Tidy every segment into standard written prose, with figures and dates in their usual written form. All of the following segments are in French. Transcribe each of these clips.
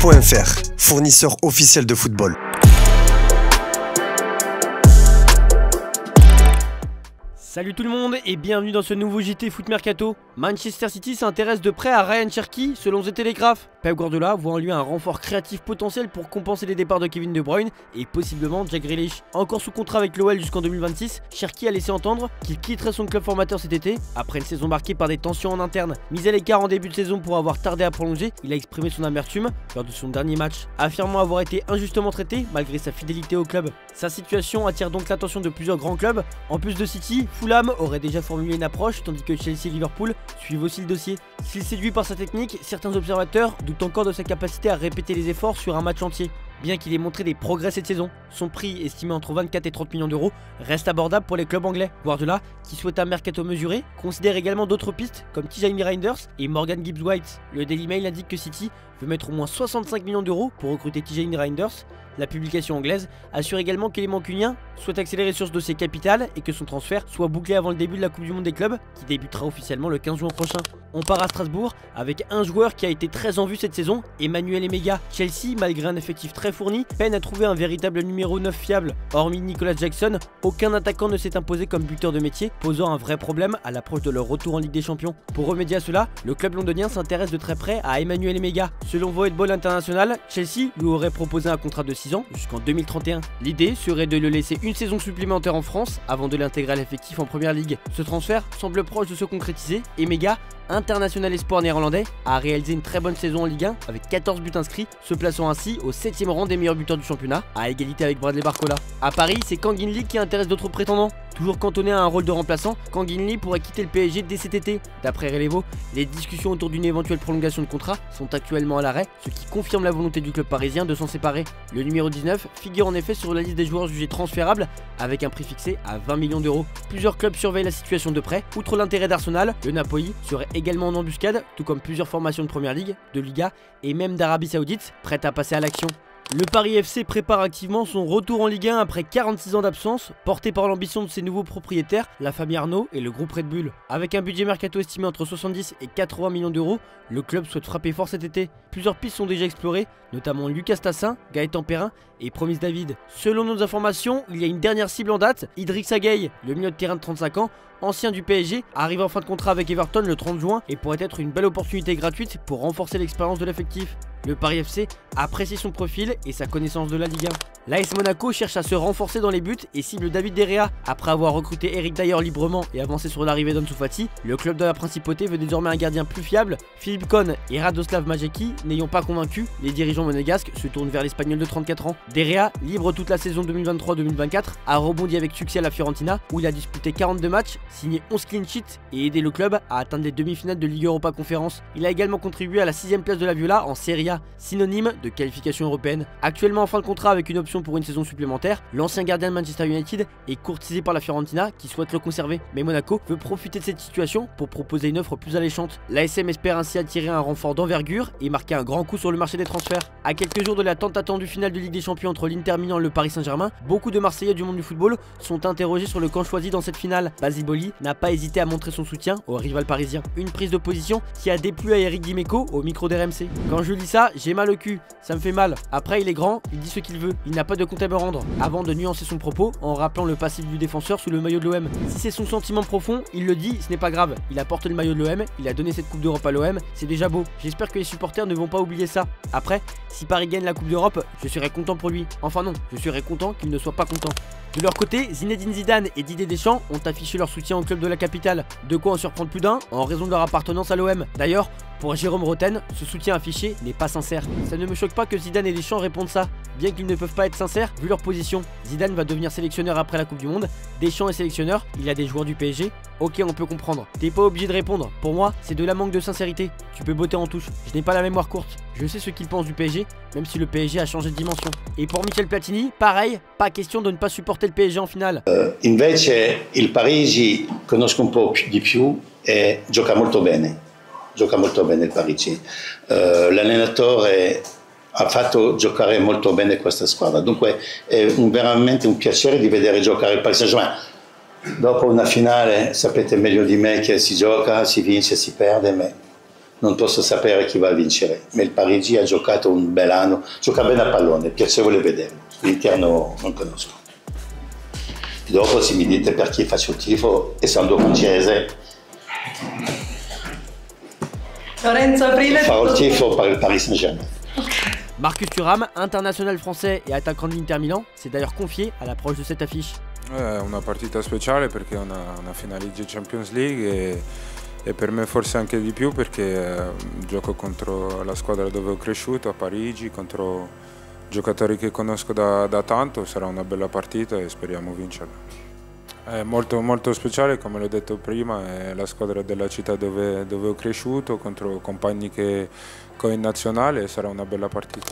JT.fr, fournisseur officiel de football. Salut tout le monde et bienvenue dans ce nouveau JT Foot Mercato. Manchester City s'intéresse de près à Ryan Cherki selon The Telegraph. Pep Guardiola voit en lui un renfort créatif potentiel pour compenser les départs de Kevin De Bruyne et possiblement Jack Grealish. Encore sous contrat avec l'OL jusqu'en 2026, Cherki a laissé entendre qu'il quitterait son club formateur cet été après une saison marquée par des tensions en interne. Mis à l'écart en début de saison pour avoir tardé à prolonger, il a exprimé son amertume lors de son dernier match, affirmant avoir été injustement traité malgré sa fidélité au club. Sa situation attire donc l'attention de plusieurs grands clubs. En plus de City, Fulham aurait déjà formulé une approche, tandis que Chelsea et Liverpool suivent aussi le dossier. S'il séduit par sa technique, certains observateurs doutent encore de sa capacité à répéter les efforts sur un match entier. Bien qu'il ait montré des progrès cette saison, son prix, estimé entre 24 et 30 millions d'euros, reste abordable pour les clubs anglais. Guardiola, qui souhaite un mercato mesuré, considère également d'autres pistes comme Tijani Reinders et Morgan Gibbs-White. Le Daily Mail indique que City veut mettre au moins 65 millions d'euros pour recruter Tijani Reinders. La publication anglaise assure également que les Mancuniens souhaitent accélérer sur ce dossier capital et que son transfert soit bouclé avant le début de la Coupe du Monde des clubs qui débutera officiellement le 15 juin prochain. On part à Strasbourg avec un joueur qui a été très en vue cette saison, Emmanuel Emega. Chelsea, malgré un effectif très fourni, peine à trouver un véritable numéro 9 fiable. Hormis Nicolas Jackson, aucun attaquant ne s'est imposé comme buteur de métier, posant un vrai problème à l'approche de leur retour en Ligue des Champions. Pour remédier à cela, le club londonien s'intéresse de très près à Emmanuel Emega. Selon Voetball International, Chelsea lui aurait proposé un contrat de 6 ans jusqu'en 2031. L'idée serait de le laisser une saison supplémentaire en France avant de l'intégrer à l'effectif en première ligue. Ce transfert semble proche de se concrétiser. Emega, international espoir néerlandais, a réalisé une très bonne saison en Ligue 1 avec 14 buts inscrits, se plaçant ainsi au 7ème rang des meilleurs buteurs du championnat, à égalité avec Bradley Barcola. À Paris, c'est Kang In Lee qui intéresse d'autres prétendants. Toujours cantonné à un rôle de remplaçant, Kang In Lee pourrait quitter le PSG dès cet été. D'après Relevo, les discussions autour d'une éventuelle prolongation de contrat sont actuellement à l'arrêt, ce qui confirme la volonté du club parisien de s'en séparer. Le numéro 19 figure en effet sur la liste des joueurs jugés transférables avec un prix fixé à 20 millions d'euros. Plusieurs clubs surveillent la situation de près. Outre l'intérêt d'Arsenal, le Napoli serait également en embuscade, tout comme plusieurs formations de Première Ligue, de Liga et même d'Arabie Saoudite, prêtes à passer à l'action. Le Paris FC prépare activement son retour en Ligue 1 après 46 ans d'absence, porté par l'ambition de ses nouveaux propriétaires, la famille Arnaud et le groupe Red Bull. Avec un budget mercato estimé entre 70 et 80 millions d'euros, le club souhaite frapper fort cet été. Plusieurs pistes sont déjà explorées, notamment Lucas Tassin, Gaëtan Perrin et Promise David. Selon nos informations, il y a une dernière cible en date, Idrissa Gueye, le milieu de terrain de 35 ans, ancien du PSG, arrive en fin de contrat avec Everton le 30 juin et pourrait être une belle opportunité gratuite pour renforcer l'expérience de l'effectif. Le Paris FC apprécie son profil et sa connaissance de la Ligue 1. L'AS Monaco cherche à se renforcer dans les buts et cible David De Gea. Après avoir recruté Eric Dier librement et avancé sur l'arrivée d'Ansu Fati, le club de la Principauté veut désormais un gardien plus fiable. Philippe Cohn et Radoslav Majecki n'ayant pas convaincu, les dirigeants monégasques se tournent vers l'Espagnol de 34 ans. De Gea, libre toute la saison 2023-2024, a rebondi avec succès à la Fiorentina où il a disputé 42 matchs, signé 11 clean sheets et aidé le club à atteindre les demi-finales de Ligue Europa Conférence. Il a également contribué à la 6ème place de la Viola en Serie A, synonyme de qualification européenne. Actuellement en fin de contrat avec une option pour une saison supplémentaire, l'ancien gardien de Manchester United est courtisé par la Fiorentina qui souhaite le conserver. Mais Monaco veut profiter de cette situation pour proposer une offre plus alléchante. L'ASM espère ainsi attirer un renfort d'envergure et marquer un grand coup sur le marché des transferts. À quelques jours de la tant attendue finale de Ligue des Champions entre l'Inter Milan et le Paris Saint-Germain, beaucoup de Marseillais du monde du football sont interrogés sur le camp choisi dans cette finale. Basile Boli n'a pas hésité à montrer son soutien au rival parisien. Une prise de position qui a déplu à Eric Dimeco au micro d'RMC. Quand je lis ça, j'ai mal au cul. Ça me fait mal. Après, il est grand, il dit ce qu'il veut. Il n'a pas de compte à me rendre. Avant de nuancer son propos en rappelant le passif du défenseur sous le maillot de l'OM. Si c'est son sentiment profond, il le dit, ce n'est pas grave. Il a porté le maillot de l'OM, il a donné cette Coupe d'Europe à l'OM, c'est déjà beau. J'espère que les supporters ne vont pas oublier ça. Après, si Paris gagne la Coupe d'Europe, je serai content pour lui. Enfin non, je serai content qu'il ne soit pas content. De leur côté, Zinedine Zidane et Didier Deschamps ont affiché leur soutien au club de la capitale. De quoi en surprendre plus d'un en raison de leur appartenance à l'OM. D'ailleurs, pour Jérôme Roten, ce soutien affiché n'est pas sincère. Ça ne me choque pas que Zidane et Deschamps répondent ça, bien qu'ils ne peuvent pas être sincères vu leur position. Zidane va devenir sélectionneur après la Coupe du Monde, Deschamps est sélectionneur, il a des joueurs du PSG. Ok, on peut comprendre. T'es pas obligé de répondre. Pour moi, c'est de la manque de sincérité. Tu peux botter en touche. Je n'ai pas la mémoire courte. Je sais ce qu'il pense du PSG, même si le PSG a changé de dimension. Et pour Michel Platini, pareil, pas question de ne pas supporter le PSG en finale. Invece il Parigi conosco un po' di più e gioca molto bene. Gioca molto bene il Parigi. L'allenatore ha fatto giocare molto bene questa squadra. Dunque è veramente un piacere di vedere giocare il Paris Saint-Germain. Dopo una finale sapete meglio di me che si gioca, si vince, si perde, ma non posso sapere chi va a vincere, ma il Parigi ha giocato un bel anno, gioca bene a pallone, è piacevole vederlo, l'Inter non conosco. Dopo se mi dite per chi faccio tifo, essendo francese, Lorenzo Aprile, farò il tifo per il Paris Saint-Germain. Marcus Thuram, international français et attaquant de l'Inter Milan, s'est d'ailleurs confié à l'approche de cette affiche. È una partita speciale perché è una finale di Champions League e per me forse anche di più perché gioco contro la squadra dove ho cresciuto, a Parigi, contro giocatori che conosco da tanto, sarà una bella partita e speriamo vincerla. È molto speciale, come l'ho detto prima, è la squadra della città dove ho cresciuto, contro compagni che ho in nazionale e sarà una bella partita.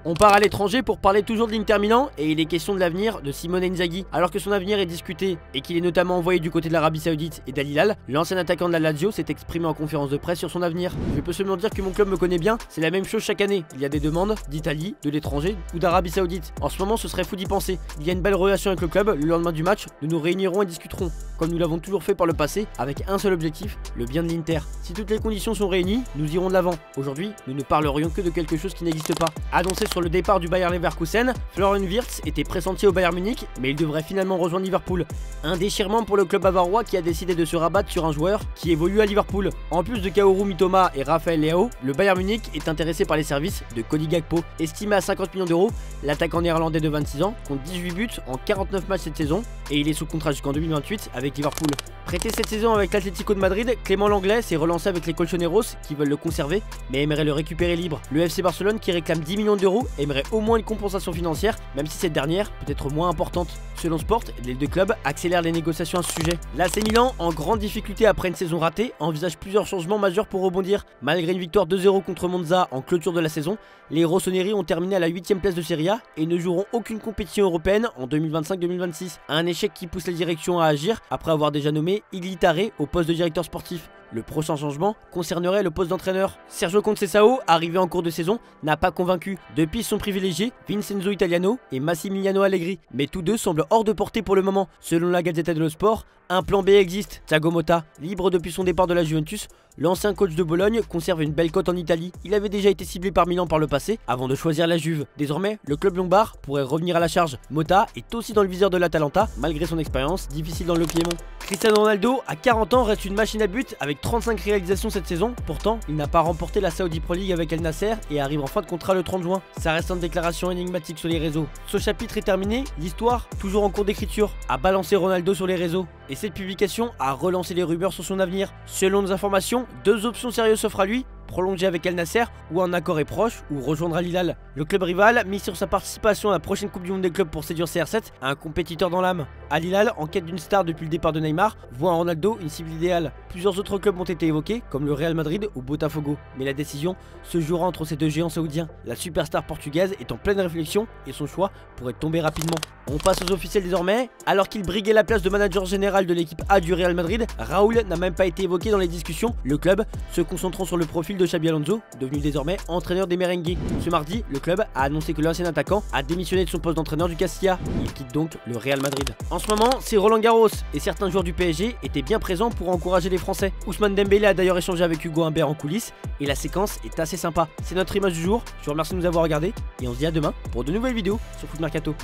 On part à l'étranger pour parler toujours de l'Inter Milan et il est question de l'avenir de Simone Inzaghi. Alors que son avenir est discuté et qu'il est notamment envoyé du côté de l'Arabie Saoudite et d'Al Hilal, l'ancien attaquant de la Lazio s'est exprimé en conférence de presse sur son avenir. Je peux seulement dire que mon club me connaît bien, c'est la même chose chaque année. Il y a des demandes d'Italie, de l'étranger ou d'Arabie Saoudite. En ce moment, ce serait fou d'y penser. Il y a une belle relation avec le club, le lendemain du match, nous nous réunirons et discuterons, comme nous l'avons toujours fait par le passé, avec un seul objectif, le bien de l'Inter. Si toutes les conditions sont réunies, nous irons de l'avant. Aujourd'hui, nous ne parlerions que de quelque chose qui n'existe pas. Annoncé sur le départ du Bayer Leverkusen, Florian Wirtz était pressenti au Bayern Munich, mais il devrait finalement rejoindre Liverpool. Un déchirement pour le club bavarois qui a décidé de se rabattre sur un joueur qui évolue à Liverpool. En plus de Kaoru Mitoma et Raphaël Leao, le Bayern Munich est intéressé par les services de Cody Gakpo. Estimé à 50 millions d'euros, l'attaquant néerlandais de 26 ans compte 18 buts en 49 matchs cette saison et il est sous contrat jusqu'en 2028 avec Liverpool. Prêté cette saison avec l'Atlético de Madrid, Clément Langlais s'est relancé avec les Colchoneros qui veulent le conserver mais aimeraient le récupérer libre. Le FC Barcelone qui réclame 10 millions d'euros aimerait au moins une compensation financière, même si cette dernière peut être moins importante. Selon Sport, les deux clubs accélèrent les négociations à ce sujet. L'AC Milan, en grande difficulté après une saison ratée, envisage plusieurs changements majeurs pour rebondir. Malgré une victoire 2-0 contre Monza en clôture de la saison, les rossoneri ont terminé à la 8ème place de Serie A et ne joueront aucune compétition européenne en 2025-2026. Un échec qui pousse la direction à agir après avoir déjà nommé Iglitare au poste de directeur sportif. Le prochain changement concernerait le poste d'entraîneur. Sergio Conceição, arrivé en cours de saison, n'a pas convaincu. Deux pistes sont privilégiées, Vincenzo Italiano et Massimiliano Allegri, mais tous deux semblent hors de portée pour le moment. Selon la Gazzetta dello Sport, un plan B existe. Thiago Motta, libre depuis son départ de la Juventus, l'ancien coach de Bologne conserve une belle cote en Italie. Il avait déjà été ciblé par Milan par le passé avant de choisir la Juve. Désormais, le club lombard pourrait revenir à la charge. Motta est aussi dans le viseur de l'Atalanta, malgré son expérience difficile dans le Piémont. Cristiano Ronaldo, à 40 ans, reste une machine à but avec 35 réalisations cette saison. Pourtant, il n'a pas remporté la Saudi Pro League avec El Nasser et arrive en fin de contrat le 30 juin. Sa récente déclaration énigmatique sur les réseaux. Ce chapitre est terminé, l'histoire, toujours en cours d'écriture, a balancé Ronaldo sur les réseaux. Et cette publication a relancé les rumeurs sur son avenir. Selon nos informations, deux options sérieuses s'offrent à lui. Prolonger avec El Nasser ou un accord est proche ou rejoindre Al Hilal. Le club rival mise sur sa participation à la prochaine Coupe du Monde des clubs pour séduire CR7, un compétiteur dans l'âme. Al Hilal, en quête d'une star depuis le départ de Neymar, voit en Ronaldo une cible idéale. Plusieurs autres clubs ont été évoqués, comme le Real Madrid ou Botafogo. Mais la décision se jouera entre ces deux géants saoudiens. La superstar portugaise est en pleine réflexion et son choix pourrait tomber rapidement. On passe aux officiels désormais. Alors qu'il briguait la place de manager général de l'équipe A du Real Madrid, Raúl n'a même pas été évoqué dans les discussions, le club se concentrant sur le profil de Xabi Alonso, devenu désormais entraîneur des merengues. Ce mardi, le club a annoncé que l'ancien attaquant a démissionné de son poste d'entraîneur du Castilla. Il quitte donc le Real Madrid. En ce moment, c'est Roland Garros et certains joueurs du PSG étaient bien présents pour encourager les Français. Ousmane Dembélé a d'ailleurs échangé avec Hugo Humbert en coulisses et la séquence est assez sympa. C'est notre image du jour. Je vous remercie de nous avoir regardé et on se dit à demain pour de nouvelles vidéos sur Foot Mercato.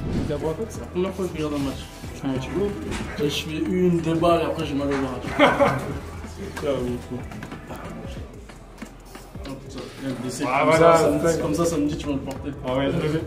C'est la première fois que je regarde un match. Je fais une, deux balles et après j'ai mal au bras. Comme ça, samedi, tu vas le porter. Ah ouais, je le fais.